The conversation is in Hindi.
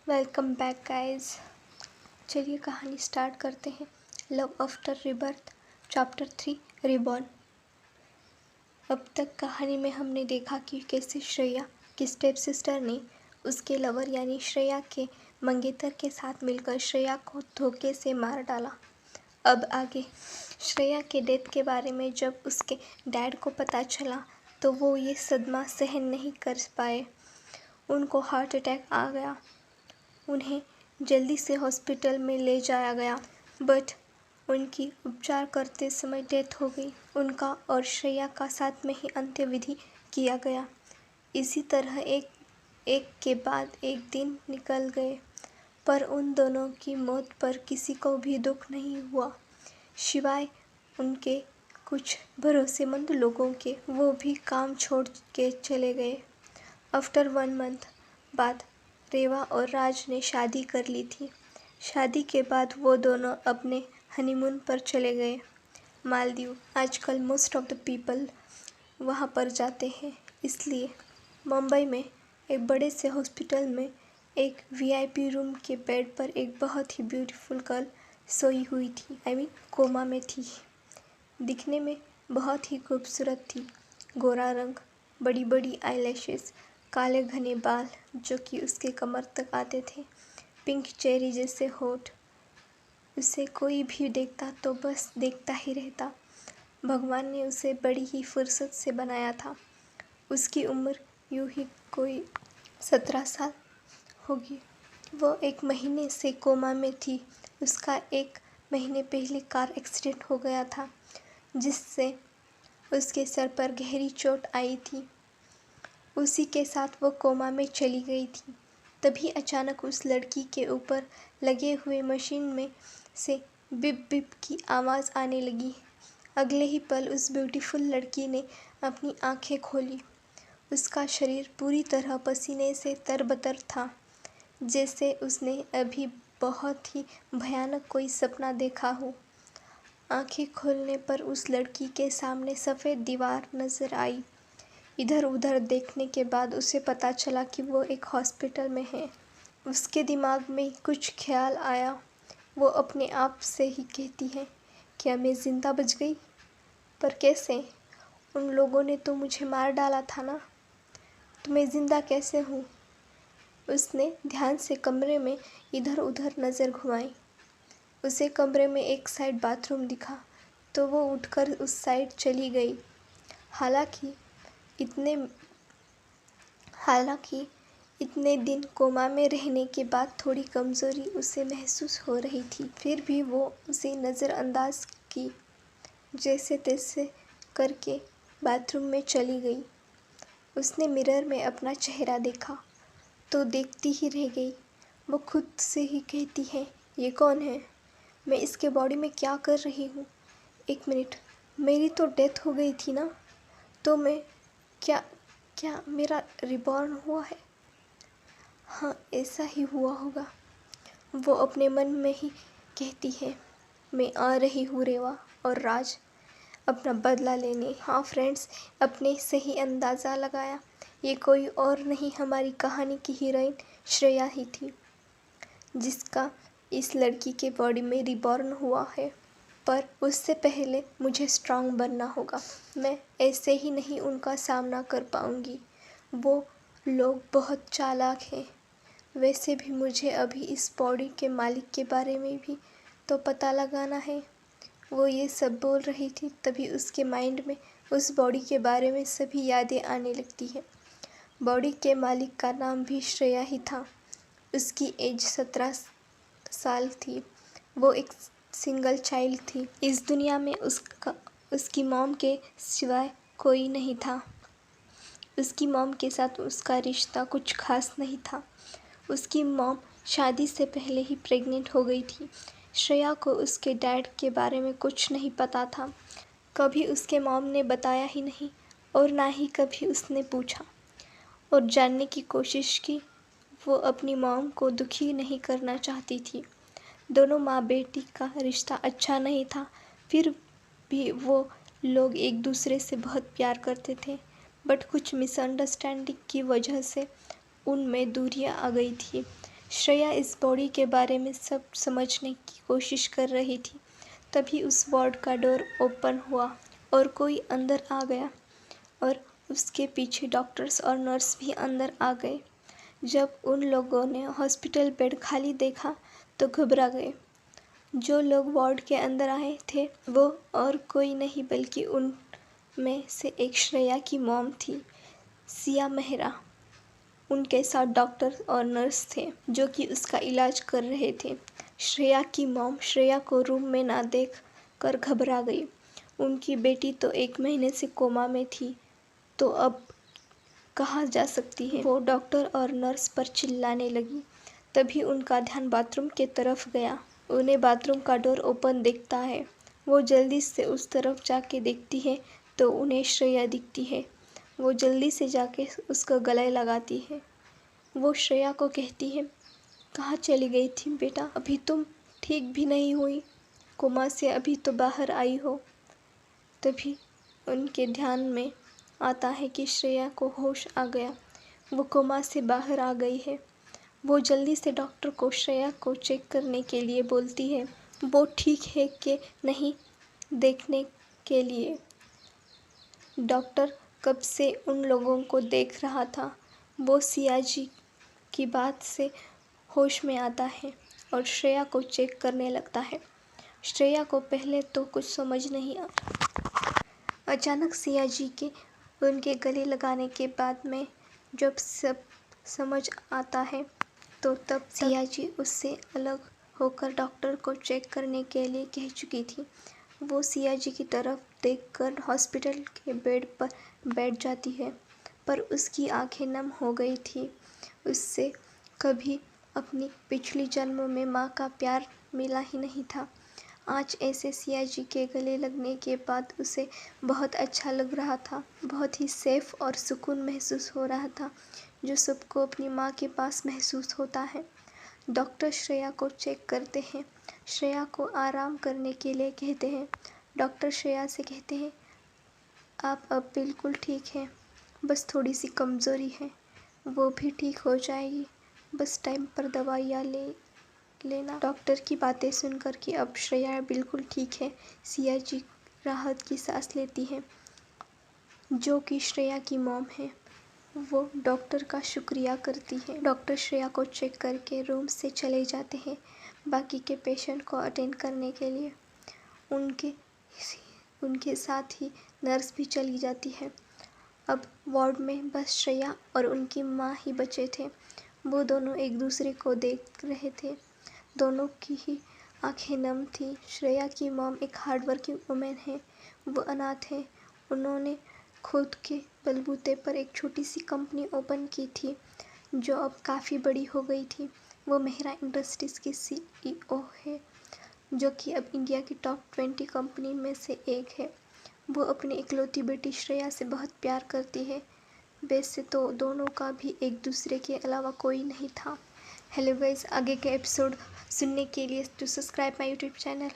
Welcome back guys. चलिए कहानी स्टार्ट करते हैं। Love after rebirth chapter 3 reborn. अब तक कहानी में हमने देखा कि कैसे श्रेया की स्टेप सिस्टर ने उसके लवर यानी श्रेया के मंगेतर के साथ मिलकर श्रेया को धोखे से मार डाला। अब आगे श्रेया के डेथ के बारे में जब उसके डैड को पता चला तो वो ये सदमा सहन नहीं कर पाए। उनको हार्ट अटैक आ गया। उन्हें जल्दी से हॉस्पिटल में ले जाया गया, बट उनकी उपचार करते समय डेथ हो गई। उनका और श्रेया का साथ में ही अंत्यविधि किया गया। इसी तरह एक के बाद एक दिन निकल गए, पर उन दोनों की मौत पर किसी को भी दुख नहीं हुआ, सिवाय उनके कुछ भरोसेमंद लोगों के। वो भी काम छोड़ के चले गए। आफ्टर 1 मंथ बाद रेवा और राज ने शादी कर ली थी। शादी के बाद वो दोनों अपने हनीमून पर चले गए, मालदीव। आजकल मोस्ट ऑफ द पीपल वहाँ पर जाते हैं, इसलिए मुंबई में एक बड़े से हॉस्पिटल में एक वीआईपी रूम के बेड पर एक बहुत ही ब्यूटीफुल गर्ल सोई हुई थी। कोमा में थी। दिखने में बहुत ही खूबसूरत थी। गोरा रंग, बड़ी बड़ी आईलैशेस, काले घने बाल जो कि उसके कमर तक आते थे, पिंक चेरी जैसे होठ। उसे कोई भी देखता तो बस देखता ही रहता। भगवान ने उसे बड़ी ही फुर्सत से बनाया था। उसकी उम्र यूं ही कोई 17 साल होगी। वो 1 महीने से कोमा में थी। उसका 1 महीने पहले कार एक्सीडेंट हो गया था, जिससे उसके सर पर गहरी चोट आई थी। उसी के साथ वो कोमा में चली गई थी। तभी अचानक उस लड़की के ऊपर लगे हुए मशीन में से बिप बिप की आवाज़ आने लगी। अगले ही पल उस ब्यूटीफुल लड़की ने अपनी आंखें खोली। उसका शरीर पूरी तरह पसीने से तरबतर था, जैसे उसने अभी बहुत ही भयानक कोई सपना देखा हो। आंखें खोलने पर उस लड़की के सामने सफ़ेद दीवार नज़र आई। इधर उधर देखने के बाद उसे पता चला कि वो एक हॉस्पिटल में है। उसके दिमाग में कुछ ख्याल आया। वो अपने आप से ही कहती है, क्या मैं ज़िंदा बच गई? पर कैसे? उन लोगों ने तो मुझे मार डाला था ना, तो मैं ज़िंदा कैसे हूँ? उसने ध्यान से कमरे में इधर उधर नज़र घुमाई। उसे कमरे में एक साइड बाथरूम दिखा, तो वो उठकर उस साइड चली गई। हालांकि इतने दिन कोमा में रहने के बाद थोड़ी कमज़ोरी उसे महसूस हो रही थी, फिर भी वो उसे नज़रअंदाज की। जैसे तैसे करके बाथरूम में चली गई। उसने मिरर में अपना चेहरा देखा तो देखती ही रह गई। वो खुद से ही कहती है, ये कौन है? मैं इसके बॉडी में क्या कर रही हूँ? 1 मिनट, मेरी तो डेथ हो गई थी ना, तो मैं क्या मेरा रिबॉर्न हुआ है? हाँ, ऐसा ही हुआ होगा। वो अपने मन में ही कहती है। मैं आ रही हूँ रेवा और राज, अपना बदला लेने। हाँ फ्रेंड्स, अपने से ही अंदाज़ा लगाया। ये कोई और नहीं, हमारी कहानी की हीरोइन श्रेया ही थी, जिसका इस लड़की के बॉडी में रिबॉर्न हुआ है। पर उससे पहले मुझे स्ट्रांग बनना होगा। मैं ऐसे ही नहीं उनका सामना कर पाऊंगी। वो लोग बहुत चालाक हैं। वैसे भी मुझे अभी इस बॉडी के मालिक के बारे में भी तो पता लगाना है। वो ये सब बोल रही थी, तभी उसके माइंड में उस बॉडी के बारे में सभी यादें आने लगती हैं। बॉडी के मालिक का नाम भी श्रेया ही था। उसकी एज 17 साल थी। वो एक सिंगल चाइल्ड थी। इस दुनिया में उसकी मॉम के सिवाय कोई नहीं था। उसकी मॉम के साथ उसका रिश्ता कुछ खास नहीं था। उसकी मॉम शादी से पहले ही प्रेग्नेंट हो गई थी। श्रेया को उसके डैड के बारे में कुछ नहीं पता था। कभी उसके मॉम ने बताया ही नहीं, और ना ही कभी उसने पूछा और जानने की कोशिश की। वो अपनी मॉम को दुखी नहीं करना चाहती थी। दोनों माँ बेटी का रिश्ता अच्छा नहीं था, फिर भी वो लोग एक दूसरे से बहुत प्यार करते थे, बट कुछ मिसअंडरस्टैंडिंग की वजह से उनमें दूरियां आ गई थी। श्रेया इस बॉडी के बारे में सब समझने की कोशिश कर रही थी। तभी उस वार्ड का डोर ओपन हुआ और कोई अंदर आ गया और उसके पीछे डॉक्टर्स और नर्स भी अंदर आ गए। जब उन लोगों ने हॉस्पिटल बेड खाली देखा तो घबरा गए। जो लोग वार्ड के अंदर आए थे वो और कोई नहीं बल्कि उन में से एक श्रेया की मॉम थी, सिया मेहरा। उनके साथ डॉक्टर और नर्स थे जो कि उसका इलाज कर रहे थे। श्रेया की मॉम श्रेया को रूम में ना देख कर घबरा गई। उनकी बेटी तो 1 महीने से कोमा में थी, तो अब कहाँ जा सकती है। वो डॉक्टर और नर्स पर चिल्लाने लगी। तभी उनका ध्यान बाथरूम के तरफ गया। उन्हें बाथरूम का डोर ओपन दिखता है। वो जल्दी से उस तरफ जाके देखती है तो उन्हें श्रेया दिखती है। वो जल्दी से जाके उसका गले लगाती है। वो श्रेया को कहती है, कहाँ चली गई थी बेटा? अभी तुम ठीक भी नहीं हुई, कोमा से अभी तो बाहर आई हो। तभी उनके ध्यान में आता है कि श्रेया को होश आ गया। वो कोमा से बाहर आ गई है। वो जल्दी से डॉक्टर को श्रेया को चेक करने के लिए बोलती है। वो ठीक है कि नहीं देखने के लिए। डॉक्टर कब से उन लोगों को देख रहा था। वो सिया जी की बात से होश में आता है और श्रेया को चेक करने लगता है। श्रेया को पहले तो कुछ समझ नहीं अचानक सिया जी के उनके गले लगाने के बाद में जब सब समझ आता है तो तब सिया जी उससे अलग होकर डॉक्टर को चेक करने के लिए कह चुकी थी। वो सिया जी की तरफ देखकर हॉस्पिटल के बेड पर बैठ जाती है, पर उसकी आंखें नम हो गई थी। उससे कभी अपनी पिछली जन्म में माँ का प्यार मिला ही नहीं था। आज ऐसे सिया जी के गले लगने के बाद उसे बहुत अच्छा लग रहा था। बहुत ही सेफ और सुकून महसूस हो रहा था, जो सबको अपनी माँ के पास महसूस होता है। डॉक्टर श्रेया को चेक करते हैं। श्रेया को आराम करने के लिए कहते हैं। डॉक्टर श्रेया से कहते हैं, आप अब बिल्कुल ठीक हैं, बस थोड़ी सी कमज़ोरी है, वो भी ठीक हो जाएगी, बस टाइम पर दवाइयाँ लेना। डॉक्टर की बातें सुनकर कि अब श्रेया बिल्कुल ठीक है, सिया जी राहत की सांस लेती है। जो कि श्रेया की मॉम है, वो डॉक्टर का शुक्रिया करती है। डॉक्टर श्रेया को चेक करके रूम से चले जाते हैं बाकी के पेशेंट को अटेंड करने के लिए। उनके साथ ही नर्स भी चली जाती है। अब वार्ड में बस श्रेया और उनकी माँ ही बचे थे। वो दोनों एक दूसरे को देख रहे थे। दोनों की ही आंखें नम थी। श्रेया की मॉम एक हार्डवर्किंग वुमेन है। वो अनाथ है। उन्होंने खुद के बलबूते पर एक छोटी सी कंपनी ओपन की थी जो अब काफ़ी बड़ी हो गई थी। वो मेहरा इंडस्ट्रीज़ की CEO है, जो कि अब इंडिया की टॉप 20 कंपनी में से एक है। वो अपनी इकलौती बेटी श्रेया से बहुत प्यार करती है। वैसे तो दोनों का भी एक दूसरे के अलावा कोई नहीं था। हेलो गाइस, आगे के एपिसोड सुनने के लिए to subscribe my YouTube channel.